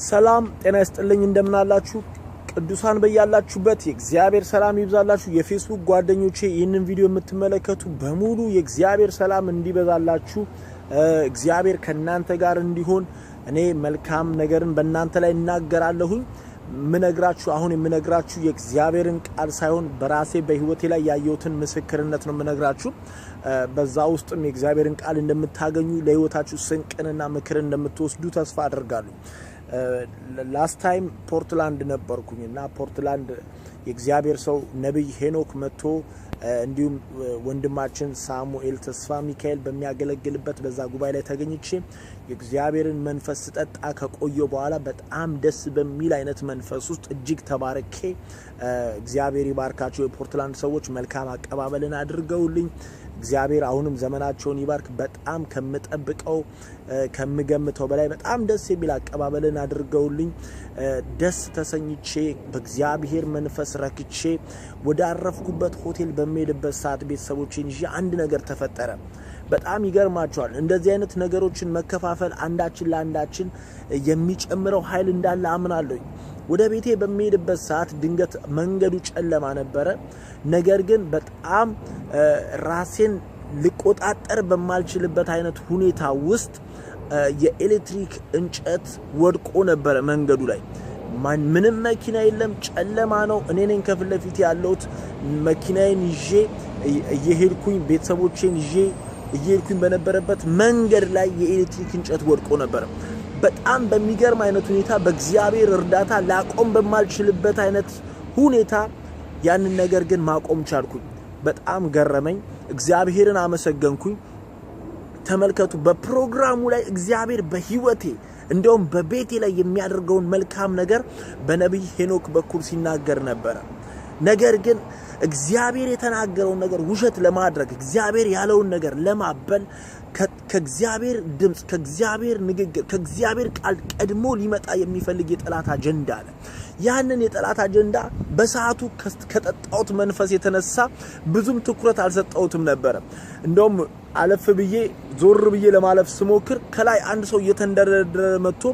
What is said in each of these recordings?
ሰላም ጤና ይስጥልኝ እንደምናላችሁ ቅዱሳን በያላችሁበት የእግዚአብሔር ሰላም ይብዛላችሁ የፌስቡክ ጓደኞቼ ይህንን ቪዲዮ የምትመለከቱ በሙሉ የእግዚአብሔር ሰላም እንዲበዛላችሁ እግዚአብሔር ከናንተ ጋር እንዲሆን እኔ መልካም ነገርን በእናንተ ላይ እናገራለሁኝ ምነግራችሁ አሁን የምነግራችሁ የእግዚአብሔርን ቃል ሳይሆን በራሴ በህይወቴ ላይ ያየሁትን ምስክርነት ነው ምነግራችሁ በዛ ውስጥም የእግዚአብሔርን ቃል እንደምታገኙ ለህይወታችሁ ስንቅንና ምክር እንደምትወስዱ ተስፋ አደርጋለሁ last time ፖርትላንድ ነበርኩኝና ፖርትላንድ የእግዚአብሔር ሰው ነብይ ሄኖክ መጥቶ እንዲሁም ወንድማችን ሳሙኤል ተስፋ ሚካኤል በሚያገለግልበት በዛ ጉባኤ ላይ ተገኝቼ የእግዚአብሔርን መንፈስ ተጣጣ ከቆየው በኋላ በጣም ደስ በሚል አይነት መንፈስ ውስጥ እጅግ ተባረከ እግዚአብሔር ይባርካቸው የፖርትላንድ ሰዎች መልካም አቀባበልን አድርገውልኝ እግዚአብሔር አሁንም ዘመናቸውን ይባርክ በጣም ከምጠብቀው ከምገምተው በላይ በጣም ደስ የሚል አቀባበልን አድርገውልኝ ደስ ተሰኝቼ በእግዚአብሔር መንፈስ ረክቼ ወደ አረፍኩበት ሆቴል በመሄድበት ሰዓት ቤተሰቦቼን ይዤ አንድ ነገር ተፈጠረ በጣም ይገርማቸዋል እንደዚህ አይነት ነገሮችን መከፋፈል አንዳችን ለአንዳችን የሚጨምረው ኃይል እንዳለ አምናለሁ ወደ ቤቴ በመሄድበት ሰዓት ድንገት መንገዱ ጨለማ ነበረ ነገር ግን በጣም ራሴን ልቆጣጠር በማልችልበት አይነት ሁኔታ ውስጥ የኤሌክትሪክ እንጨት ወድቆ ነበር መንገዱ ላይ ምንም መኪና የለም ጨለማ ነው እኔ ነኝ ከፊት ለፊት ያለውት መኪናዬን ይዤ እየሄድኩኝ ቤተሰቦቼን ይዤ እየሄድኩኝ በነበረበት መንገድ ላይ የኤሌክትሪክ እንጨት ወድቆ ነበር በጣም በሚገርም አይነት ሁኔታ በእግዚአብሔር እርዳታ ላቆም በማልችልበት አይነት ሁኔታ ያንን ነገር ግን ማቆም ቻልኩኝ በጣም ገረመኝ እግዚአብሔርን አመሰገንኩኝ ተመልከቱ በፕሮግራሙ ላይ እግዚአብሔር በህይወቴ እንደውም በቤቴ ላይ የሚያደርገውን መልካም ነገር በነብይ ሄኖክ በኩል ሲናገር ነበር ነገር ግን እግዚአብሔር የተናገረው ነገር ውሸት ለማድረግ እግዚአብሔር ያለውን ነገር ለማበል ከእግዚአብሔር ድምጽ ከእግዚአብሔር ንግግር ከእግዚአብሔር ቃል ቀድሞ ሊመጣ የሚፈልግ የጠላት አጀንዳ አለ ያንን የጠላት አጀንዳ በሰዓቱ ከጠጣውት መንፈስ የተነሳ ብዙም ትኩረት አልሰጠውትም ነበር እንደውም አለፍ ብዬ ዞር ብዬ ለማለፍ ስሞክር ከላይ አንድ ሰው እየተንደረደረ መጥቶ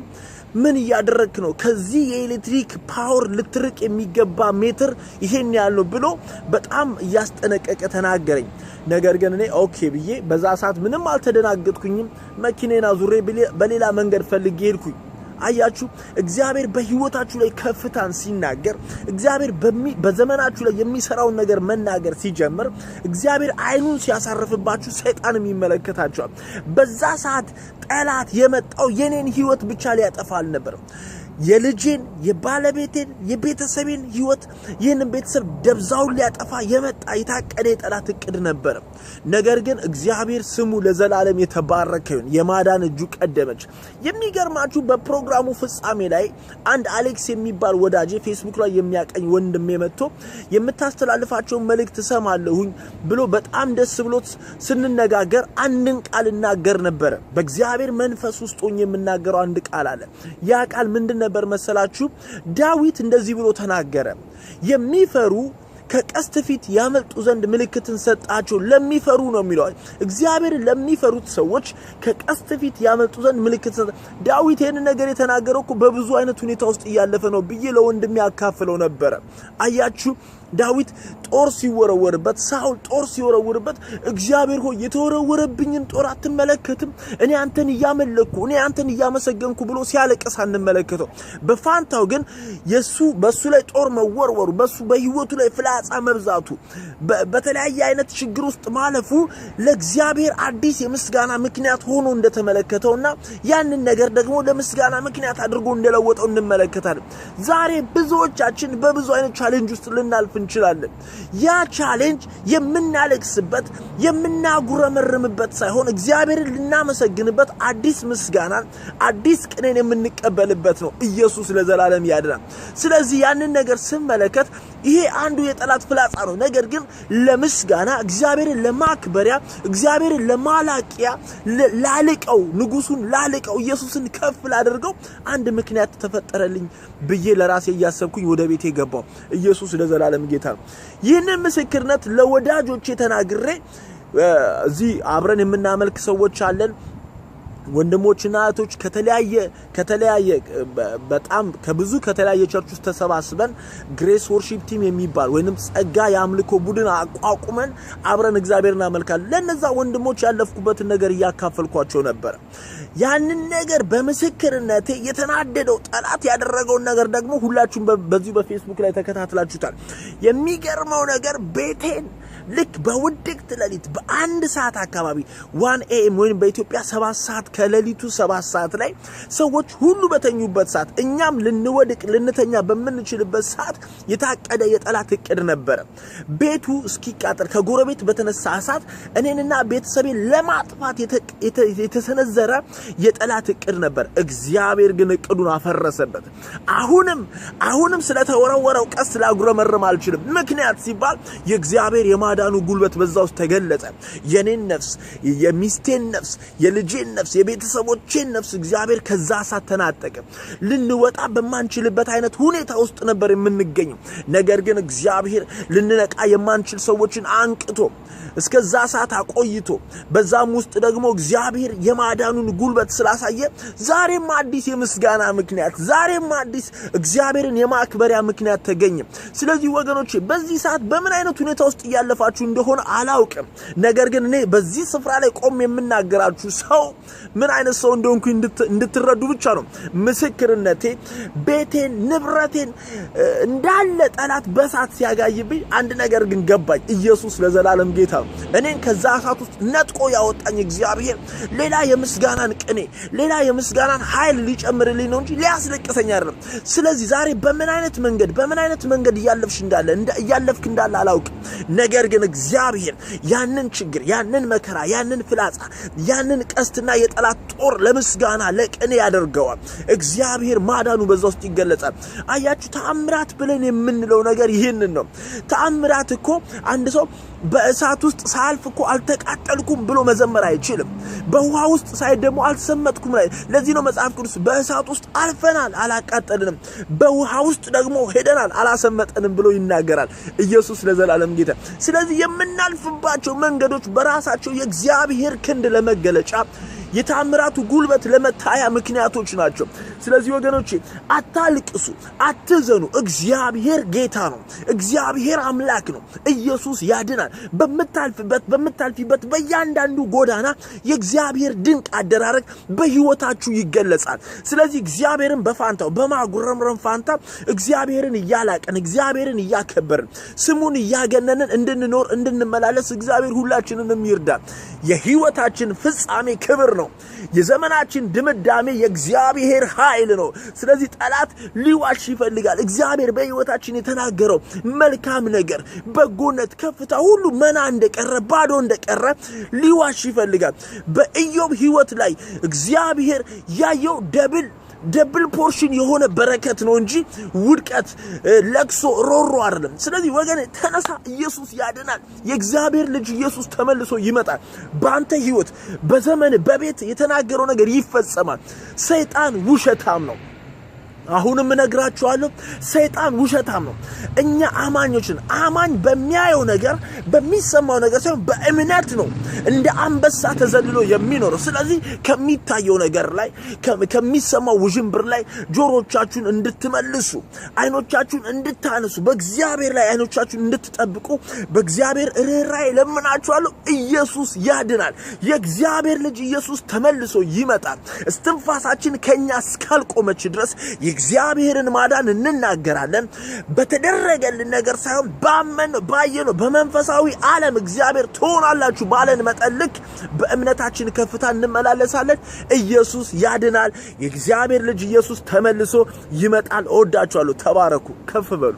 ምን ያደረክ ነው ከዚህ የኤሌክትሪክ ፓወር ልትርቅ የሚገባ ሜትር ይሄን ያለው ብሎ በጣም ያስጠነቀቀ ተናገረኝ ነገር ግን እኔ ኦኬ ብዬ በዛ ሰዓት ምንም አልተደናገጥኩኝም መኪናዬን አዙሬ በሌላ መንገድ ፈልጌ ሄድኩኝ አያችሁ እግዚአብሔር በህይወታችሁ ላይ ከፍታን ሲናገር እግዚአብሔር በዘመናችሁ ላይ የሚሰራውን ነገር መናገር ሲጀምር እግዚአብሔር አይኑን ሲያሳርፍባችሁ ሰይጣንም ይመለከታችኋል በዛ ሰዓት ጠላት የመጣው የኔን ህይወት ብቻ ሊያጠፋል ነበር የልጄን የባለቤቴን የቤተሰቤን ህይወት ይህንን ቤተሰብ ደብዛውን ሊያጠፋ የመጣ የታቀደ የጠላት እቅድ ነበር ነገር ግን እግዚአብሔር ስሙ ለዘላለም የተባረከ ይሁን የማዳን እጁ ቀደመች የሚገርማችሁ በፕሮግራሙ ፍጻሜ ላይ አንድ አሌክስ የሚባል ወዳጄ ፌስቡክ ላይ የሚያቀኝ ወንድሜ መጥቶ የምታስተላልፋቸው መልእክት ሰማለሁኝ ብሎ በጣም ደስ ብሎት ስንነጋገር አንድን ቃል እናገር ነበር በእግዚአብሔር መንፈስ ውስጥ ሆኜ የምናገረው አንድ ቃል አለ ያ ቃል ምንድነው ነበር መሰላችሁ ዳዊት እንደዚህ ብሎ ተናገረ የሚፈሩ ከቀስት ፊት ያመልጡ ዘንድ ምልክትን ሰጣቸው ለሚፈሩ ነው የሚለው እግዚአብሔር ለሚፈሩት ሰዎች ከቀስት ፊት ያመልጡ ዘንድ ምልክት ዳዊት ይሄን ነገር የተናገረው በብዙ አይነት ሁኔታ ውስጥ ያለፈ ነው ብዬ ለወንድም ያካፍለው ነበር አያችሁ ዳዊት ጦር ሲወረወርበት ሳውል ጦር ሲወረወርበት እግዚአብሔር ሆይ የተወረወረብኝን ጦር አትመለከትም እኔ አንተን ያመለኩ እኔ አንተን ያመሰገንኩ ብሎ ሲያለቅስ አንመለከተው በፋንታው ግን በሱ ላይ ጦር መወርወሩ በሱ በህይወቱ ላይ ፍላጻ መብዛቱ በተለያየ አይነት ችግር ውስጥ ማለፉ ለእግዚአብሔር አዲስ የምስጋና ምክንያት ሆኖ እንደተመለከተውና ያንን ነገር ደግሞ ለምስጋና ምክንያት አድርጎ እንደለወጠው እንመለከታለን ዛሬ ብዙዎቻችን በብዙ አይነት ቻሌንጅ ውስጥ ልናልፍ እንችላለን ያ ቻሌንጅ የምናለቅስበት የምናጉረመርምበት ሳይሆን እግዚአብሔርን ልናመሰግንበት አዲስ ምስጋና አዲስ ቅኔን የምንቀበልበት ነው ኢየሱስ ለዘላለም ያድናል ስለዚህ ያንን ነገር ስመለከት ይሄ አንዱ የጠላት ፍላጻ ነው ነገር ግን ለምስጋና እግዚአብሔርን ለማክበሪያ እግዚአብሔርን ለማላቂያ ላልቀው ንጉሱን ላልቀው ኢየሱስን ከፍ ላደርገው አንድ ምክንያት ተፈጠረልኝ ብዬ ለራሴ ያሰብኩኝ ወደ ቤቴ ገባው ኢየሱስ ለዘላለም ጌታ ይህንን ምስክርነት ለወዳጆቼ ተናግሬ እዚ አብረን የምናመልክ ሰዎች አለን ወንድሞችና እህቶች ከተለያየ በጣም ከብዙ ከተለያየ ቸርች ውስጥ ተሰባስበን ግሬስ ወርሺፕ ቲም የሚባል ወይንም ጸጋ ያምልኮ ቡድን አቋቁመን አብረን እግዚአብሔርን እናመልካለን። ለነዛ ወንድሞች ያለፍኩበትን ነገር ያካፈልኳቸው ነበር። ያንን ነገር በመሰከርነቴ የተናደደው ጠላት ያደረገው ነገር ደግሞ ሁላችሁም በዚህ በፌስቡክ ላይ ተከታትላችሁታል። የሚገርመው ነገር ቤቴን ልክ በውድቅት ሌሊት በአንድ ሰዓት አካባቢ 1 AM ወይንም በኢትዮጵያ 7 ሰዓት ከሌሊቱ 7 ሰዓት ላይ ሰዎች ሁሉ በተኙበት ሰዓት እኛም ልንተኛ በመንችልበት ሰዓት የታቀደ የጠላት እቅድ ነበር። ቤቱ እስኪቃጠል ከጎረቤት በተነሳ ሰዓት እኔንና ቤተሰቤን ለማጥፋት የተሰነዘረ የጠላት እቅድ ነበር። እግዚአብሔር ግን እቅዱን አፈረሰበት። አሁንም ስለተወረወረው ቀስ ላጉረመርም አልችልም። ምክንያት ሲባል የእግዚአብሔር የማዳኑ ጉልበት በዛ ውስጥ ተገለጸ። የኔን ነፍስ፣ የሚስቴን ነፍስ፣ የልጄን ነፍስ፣ የቤተሰቦቼን ነፍስ እግዚአብሔር ከዛ ሰዓት ተናጠቀ። ልንወጣ በማንችልበት አይነት ሁኔታ ውስጥ ነበር የምንገኘው። ነገር ግን እግዚአብሔር ልንነቃ የማንችል ሰዎችን አንቅቶ እስከዛ ሰዓት አቆይቶ በዛም ውስጥ ደግሞ እግዚአብሔር የማዳኑን ጉልበት ስላሳየ ዛሬም አዲስ የምስጋና ምክንያት፣ ዛሬም አዲስ እግዚአብሔርን የማክበሪያ ምክንያት ተገኘ። ስለዚህ ወገኖቼ በዚህ ሰዓት በምን አይነት ሁኔታ ውስጥ ያለፋችሁ እንደሆነ አላውቅም። ነገር ግን እኔ በዚህ ስፍራ ላይ ቆም የምናገራችሁ ሰው ምን አይነት ሰው እንደሆንኩ እንድትረዱ ብቻ ነው። ምስክርነቴ ቤቴን ንብረቴን እንዳለ ጠላት በሳት ሲያጋይብኝ አንድ ነገር ግን ገባኝ። ኢየሱስ ለዘላለም ጌታ ነው። እኔን ከዛ ሰዓት ውስጥ ነጥቆ ያወጣኝ እግዚአብሔር ሌላ የምስጋናን ቅኔ ሌላ የምስጋናን ኃይል ሊጨምርልኝ ነው እንጂ ሊያስለቅሰኝ አይደለም። ስለዚህ ዛሬ በምን አይነት መንገድ እያለፍክ እንዳለ አላውቅም። ነገር ግን እግዚአብሔር ያንን ችግር፣ ያንን መከራ፣ ያንን ፍላጻ፣ ያንን ቀስትና የጠላት ጦር ለምስጋና ለቅኔ ያደርገዋል። እግዚአብሔር ማዳኑ በዛ ውስጥ ይገለጻል። አያችሁ ተአምራት ብለን የምንለው ነገር ይሄንን ነው። ተአምራት እኮ አንድ ሰው በእሳት ውስጥ ሳልፍ እኮ አልተቃጠልኩም ብሎ መዘመር አይችልም። በውሃ ውስጥ ሳይ ደግሞ አልሰመጥኩም ላይ። ለዚህ ነው መጽሐፍ ቅዱስ በእሳት ውስጥ አልፈናል አላቃጠልንም፣ በውሃ ውስጥ ደግሞ ሄደናል አላሰመጠንም ብሎ ይናገራል። ኢየሱስ ለዘላለም ጌታ። ስለዚህ የምናልፍባቸው መንገዶች በራሳቸው የእግዚአብሔር ክንድ ለመገለጫ የታምራቱ ጉልበት ለመታያ ምክንያቶች ናቸው። ስለዚህ ወገኖቼ አታልቅሱ፣ አትዘኑ። እግዚአብሔር ጌታ ነው። እግዚአብሔር አምላክ ነው። ኢየሱስ ያድናል። በመታልፊበት በእያንዳንዱ ጎዳና የእግዚአብሔር ድንቅ አደራረግ በህይወታችሁ ይገለጻል። ስለዚህ እግዚአብሔርን በፋንታው በማጉረምረም ፋንታ እግዚአብሔርን እያላቀን እግዚአብሔርን እያከበርን ስሙን እያገነንን እንድንኖር እንድንመላለስ እግዚአብሔር ሁላችንንም ይርዳል። የህይወታችን ፍጻሜ ክብር ነው። የዘመናችን ድምዳሜ የእግዚአብሔር ኃይል ነው። ስለዚህ ጠላት ሊዋሽ ይፈልጋል። እግዚአብሔር በህይወታችን የተናገረው መልካም ነገር፣ በጎነት፣ ከፍታ ሁሉ መና እንደቀረ ባዶ እንደቀረ ሊዋሽ ይፈልጋል። በኢዮብ ህይወት ላይ እግዚአብሔር ያየው ደብል ፖርሽን የሆነ በረከት ነው እንጂ ውድቀት፣ ለቅሶ፣ ሮሮ አይደለም። ስለዚህ ወገኔ ተነሳ፣ ኢየሱስ ያድናል። የእግዚአብሔር ልጅ ኢየሱስ ተመልሶ ይመጣል። ባንተ ህይወት በዘመን በቤት የተናገረው ነገር ይፈጸማል። ሰይጣን ውሸታም ነው። አሁንም እነግራችኋለሁ ሰይጣን ውሸታም ነው። እኛ አማኞችን አማኝ በሚያየው ነገር በሚሰማው ነገር ሳይሆን በእምነት ነው እንደ አንበሳ ተዘልሎ የሚኖረው። ስለዚህ ከሚታየው ነገር ላይ ከሚሰማው ውዥንብር ላይ ጆሮቻችሁን እንድትመልሱ፣ አይኖቻችሁን እንድታነሱ፣ በእግዚአብሔር ላይ አይኖቻችሁን እንድትጠብቁ በእግዚአብሔር ርህራሄ ለምናችኋለሁ። ኢየሱስ ያድናል። የእግዚአብሔር ልጅ ኢየሱስ ተመልሶ ይመጣል። እስትንፋሳችን ከኛ እስካልቆመች ድረስ የእግዚአብሔርን ማዳን እንናገራለን። በተደረገልን ነገር ሳይሆን ባየነው በመንፈሳዊ ዓለም እግዚአብሔር ትሆናላችሁ ባለን መጠን ልክ በእምነታችን ከፍታ እንመላለሳለን። ኢየሱስ ያድናል። የእግዚአብሔር ልጅ ኢየሱስ ተመልሶ ይመጣል። እወዳችኋለሁ። ተባረኩ። ከፍ በሉ።